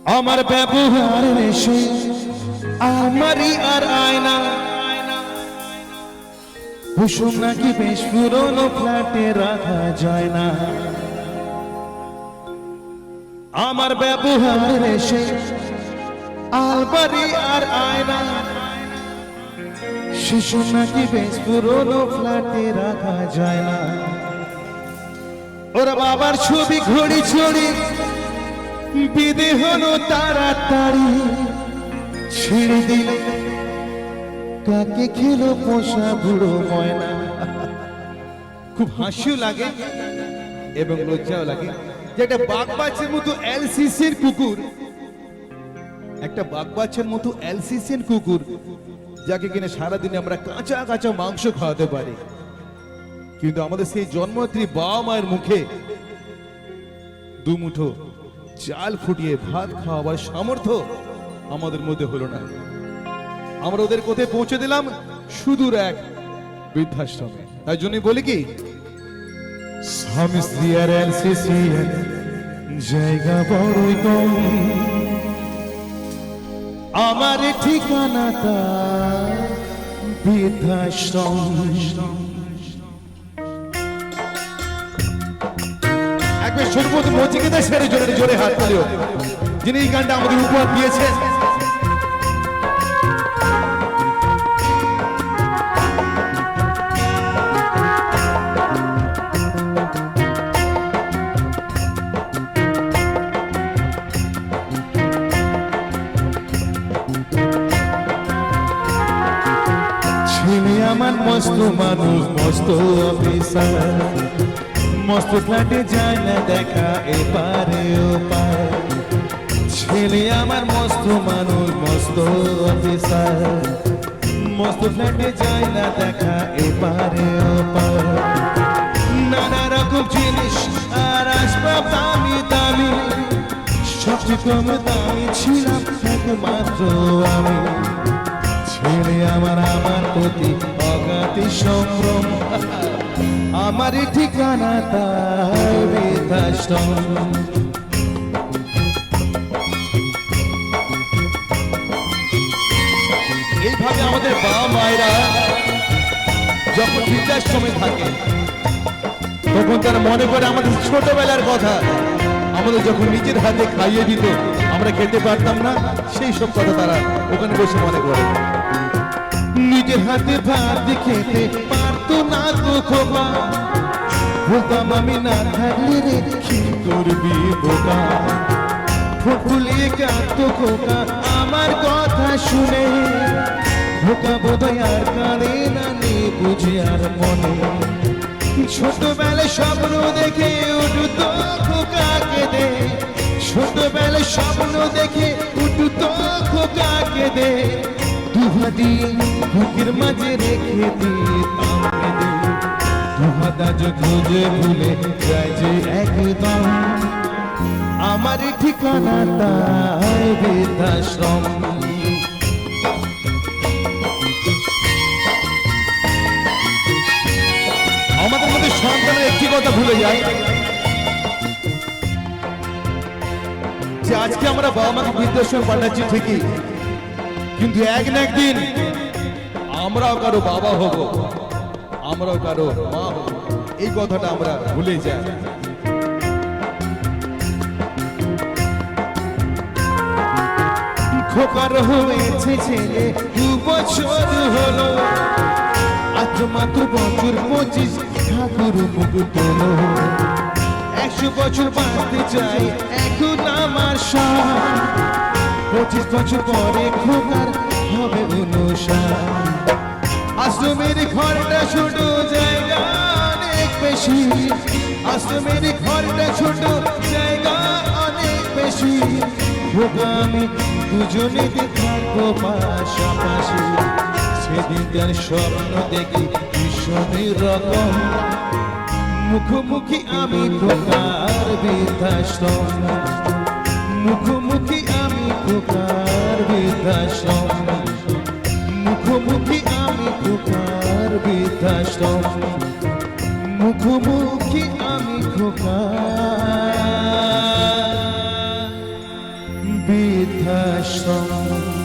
আমার ব্যবহার এসে আমারই আর আয়না কুসুম নাকি বেশ পুরনো ফ্ল্যাটে রাখা যায় না। আমার ব্যবহার এসে আলমারি আর আয়না শিশু নাকি বেশ পুরনো ফ্ল্যাটে রাখা যায় না। ওরা বাবার ছবি ঘড়ি ছড়ি বিদে হলো তাড়াতাড়ি ছেড়ে দিলে কাকে খেলো পোষা বুড়ো ময়না। খুব হাসিও লাগে এবং লজ্জাও লাগে যে একটা বাঘবাচ্চার মতো এলসিসির কুকুর, একটা বাঘবাচ্চার মতো এলসিসির কুকুর যাকে কিনে সারাদিনে আমরা কাঁচা কাঁচা মাংস খাওয়াতে পারি, কিন্তু আমাদের সেই জন্মদাত্রী বাবা মায়ের মুখে দুমুঠো চাল ফুটিয়ে ভাত খাওয়াবার সামর্থ্য আমাদের মধ্যে হলো না। আমরা ওদের কোথায় পৌঁছে দিলাম? সুদূর এক বৃদ্ধাশ্রমে। তাই জন্য বলি কি, স্বামী স্ত্রী আর এলসিসি জায়গা বড়ই কম, আমার ঠিকানাটা বৃদ্ধাশ্রম। একবার সর্বত নচিকেতা সেরে জোরে জোরে হাত তালিও, যিনি এই গানটা আমাদের উপহার দিয়েছেন। ছেলে আমার মস্ত মানুষ, মস্ত অফিসার, মস্ত ফ্ল্যাটে যায় না দেখা এপারে ওপার। ছেলে আমার মস্ত মানুষ, মস্ত অফিসার, মস্ত ফ্ল্যাটে যায় না দেখা এপারে ওপার। নানা রকম জিনিস আর আসবাব দামি দামি, সবচেয়ে কম দামি ছিলাম একমাত্র আমি। ছেলে আমার আমার প্রতি অগাধ সম্ভ্রম, আমার ঠিকানা তাই বৃদ্ধাশ্রম। এইভাবে আমাদের বাবা মায়েরা যখন বৃদ্ধাশ্রমে থাকে তখন তারা মনে করে আমাদের ছোটবেলার কথা, আমাদের যখন নিজের হাতে খাইয়ে দিত আমরা খেতে পারতাম না, সেই সব কথা তারা ওখানে বসে মনে করে। নিজের হাতে ভাত খেতে পারতো না তো খোকা, বলতাম আমি না থাকলে রে কি করবি বোকা। ফুটফুলিয়ে কাঁদতো খোকা আমার কথা শুনে, খোকা বোধহয় আর কাঁদে না নে বুঝে আর মনে। ছোটবেলায় স্বপ্ন দেখে উঠতো খোকা কেঁদে, ছোটবেলায় স্বপ্ন দেখে উঠতো খোকা কেঁদে। দুহাদি বুকের মাঝে রেখে দিতাম কেঁদে, দুহাদা যে খুঁজে ভুলে যায় যে একদম, আমার ঠিকানা তাই বৃদ্ধাশ্রম। আমাদের মধ্যে সন্তানের একটি কথা ভুলে যায় যে আজকে আমরা বাবা মাকে বৃদ্ধাশ্রমে পাঠাচ্ছি ঠিকই, কিন্তু এক না একদিন আমরাও কারো বাবা হব, আমরাও কারো মা হব, এই কথাটা আমরা ভুলে যাই। খোকার হয়েছে ছেলে 2 বছর হলো, আজ মাত্র বছর 25 ঠাকুর মুখ তোলো। 100 বছর বাঁচতে চাই এখন আমার সাথ, 25 বছর পরে খোকার হবে 59। আশ্রমের ঘরটা ছোট, জায়গা অনেক বেশি, আশ্রমের ঘরটা ছোট, জায়গা অনেক বেশি। খোকা আমি দুজনে থাকবো পাশাপাশি, সেদিনকার স্বপ্ন দেখি ভীষণই রকম। মুখোমুখি আমি খোকার বৃদ্ধাশ্রম, মুখোমুখি আমি খোকার বৃদ্ধাশ্রম, মুখোমুখি আমি খোকার বৃদ্ধাশ্রম, মুখোমুখি আমি খোকার বৃদ্ধাশ্রম।